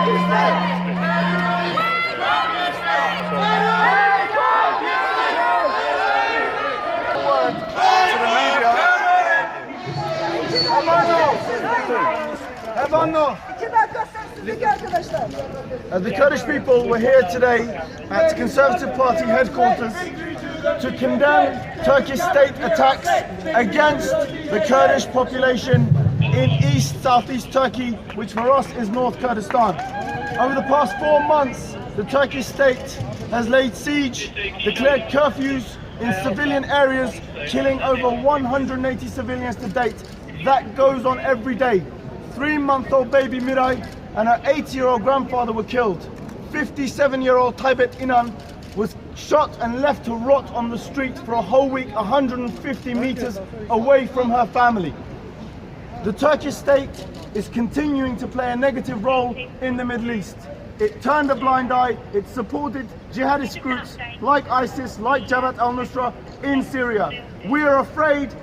The Kurdish people were here today at the Conservative Party headquarters to condemn Turkish state attacks against the Kurdish population in southeast Turkey, which for us is North Kurdistan. Over the past 4 months, the Turkish state has laid siege, declared curfews in civilian areas, killing over 180 civilians to date. That goes on every day. 3-month-old baby Miray and her 80-year-old grandfather were killed. 57-year-old Taybet Inan was shot and left to rot on the street for a whole week 150 meters away from her family. The Turkish state is continuing to play a negative role in the Middle East. It turned a blind eye, it supported jihadist groups like ISIS, like Jabhat al-Nusra in Syria. We are afraid